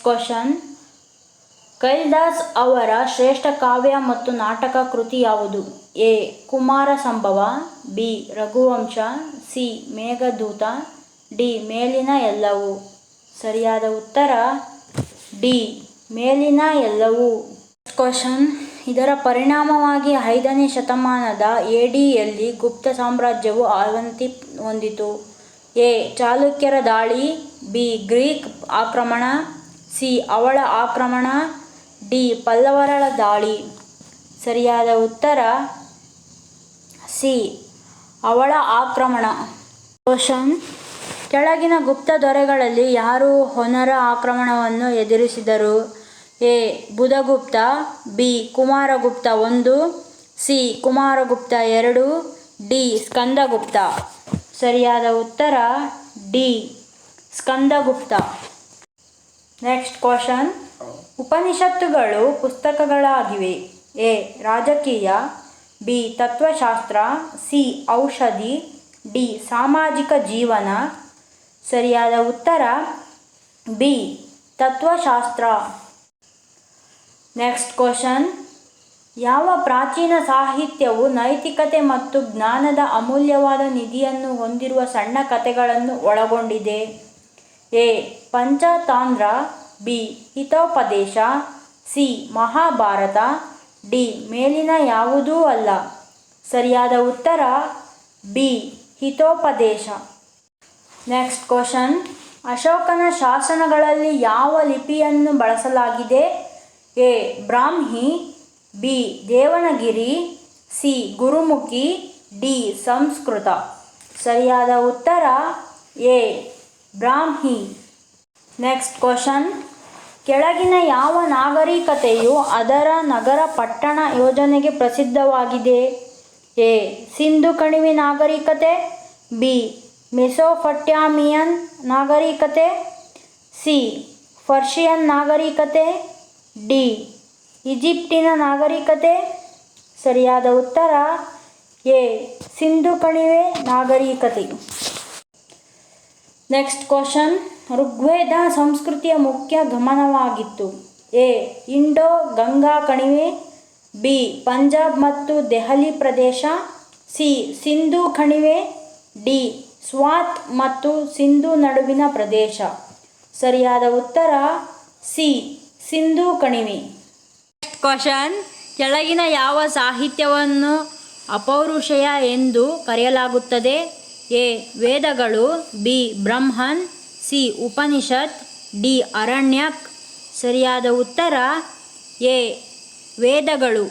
Question. Kalidas ಅವರ ಶ್ರೇಷ್ಠ ಕಾವ್ಯ ಮತ್ತು ನಾಟಕ ಕೃತಿ ಯಾವುದು? ಎ. ಕುಮಾರ ಸಂಭವ, B. Raghuvansh, C. Meghdoot, D. ಮೇಲಿನ ಎಲ್ಲವೂ. ಸರಿಯಾದ ಉತ್ತರ ಡಿ. ಮೇಲಿನ ಎಲ್ಲವೂ. ಕ್ವಶನ್. ಇದರ ಪರಿಣಾಮವಾಗಿ 5ನೇ ಶತಮಾನದ ಎ.ಡಿ.ಯಲ್ಲಿ ಗುಪ್ತ ಸಾಮ್ರಾಜ್ಯವು ಅವನತಿ ಹೊಂದಿತು. ಎ. ಚಾಲುಕ್ಯರ ದಾಳಿ, ಬಿ. ಗ್ರೀಕ್ ಆಕ್ರಮಣ, ಸಿ. ಅವಳ ಆಕ್ರಮಣ, ಡಿ. ಪಲ್ಲವರ ದಾಳಿ. ಸರಿಯಾದ ಉತ್ತರ ಸಿ. ಅವಳ ಆಕ್ರಮಣ. ಕ್ವಶನ್. ಕೆಳಗಿನ ಗುಪ್ತ ದೊರೆಗಳಲ್ಲಿ ಯಾರು ಹೊನರ ಆಕ್ರಮಣವನ್ನು ಎದುರಿಸಿದರು? A. Budhagupta, B. Kumaragupta I, C. Kumaragupta II, D. Skandagupta. ಸರಿಯಾದ ಉತ್ತರ ಡಿ. ಸ್ಕಂದಗುಪ್ತ. Next question. ಉಪನಿಷತ್ತುಗಳು ಪುಸ್ತಕಗಳಾಗಿವೆ. ಎ. ರಾಜಕೀಯ, ಬಿ. ತತ್ವಶಾಸ್ತ್ರ, ಸಿ. ಔಷಧಿ, ಡಿ. ಸಾಮಾಜಿಕ ಜೀವನ. ಸರಿಯಾದ ಉತ್ತರ ಬಿ. ತತ್ವಶಾಸ್ತ್ರ. Next question. ಯಾವ ಪ್ರಾಚೀನ ಸಾಹಿತ್ಯವು ನೈತಿಕತೆ ಮತ್ತು ಜ್ಞಾನದ ಅಮೂಲ್ಯವಾದ ನಿಧಿಯನ್ನು ಹೊಂದಿರುವ ಸಣ್ಣ ಕಥೆಗಳನ್ನು ಒಳಗೊಂಡಿದೆ? A. Panchatantra, B. Hitopadesha, C. Mahabharata, D. ಮೇಲಿನ ಯಾವುದೂ ಅಲ್ಲ. ಸರಿಯಾದ ಉತ್ತರ ಬಿ. ಹಿತೋಪದೇಶ. Next question. ಅಶೋಕನ ಶಾಸನಗಳಲ್ಲಿ ಯಾವ ಲಿಪಿಯನ್ನು ಬಳಸಲಾಗಿದೆ? A. Brahmi, B. Devanagari, C. Gurmukhi, D. Sanskrit. ಸರಿಯಾದ ಉತ್ತರ ಎ. ಬ್ರಾಹ್ಮಿ. Next question. ಕೆಳಗಿನ ಯಾವ ನಾಗರಿಕತೆಯು ಅದರ ನಗರ ಪಟ್ಟಣ ಯೋಜನೆಗೆ ಪ್ರಸಿದ್ಧವಾಗಿದೆ? ಎ. ಸಿಂಧು ಕಣಿವೆ ನಾಗರಿಕತೆ, ಬಿ. ಮೆಸೊಪಟ್ಯಾಮಿಯನ್ ನಾಗರಿಕತೆ, ಸಿ. ಪರ್ಷಿಯನ್ ನಾಗರಿಕತೆ, ಡಿ. ಈಜಿಪ್ಟಿನ ನಾಗರಿಕತೆ. ಸರಿಯಾದ ಉತ್ತರ ಎ. ಸಿಂಧು ಕಣಿವೆ ನಾಗರಿಕತೆ. Next question. ಋಗ್ವೇದ ಸಂಸ್ಕೃತಿಯ ಮುಖ್ಯ ಗಮನವಾಗಿತ್ತು. ಎ. ಇಂಡೋ ಗಂಗಾ ಕಣಿವೆ, ಬಿ. ಪಂಜಾಬ್ ಮತ್ತು ದೆಹಲಿ ಪ್ರದೇಶ, ಸಿ. ಸಿಂಧೂ ಕಣಿವೆ, ಡಿ. ಸ್ವಾತ್ ಮತ್ತು ಸಿಂಧೂ ನಡುವಿನ ಪ್ರದೇಶ. ಸರಿಯಾದ ಉತ್ತರ ಸಿ. ಸಿಂಧೂ ಕಣಿವೆ. Next question. ಕೆಳಗಿನ ಯಾವ ಸಾಹಿತ್ಯವನ್ನು ಅಪೌರುಷೇಯ ಎಂದು ಕರೆಯಲಾಗುತ್ತದೆ? ಎ. ವೇದಗಳು, ಬಿ. ಬ್ರಾಹ್ಮಣ, ಸಿ. ಉಪನಿಷತ್, ಡಿ. ಅರಣ್ಯಕ್. ಸರಿಯಾದ ಉತ್ತರ ಎ. ವೇದಗಳು.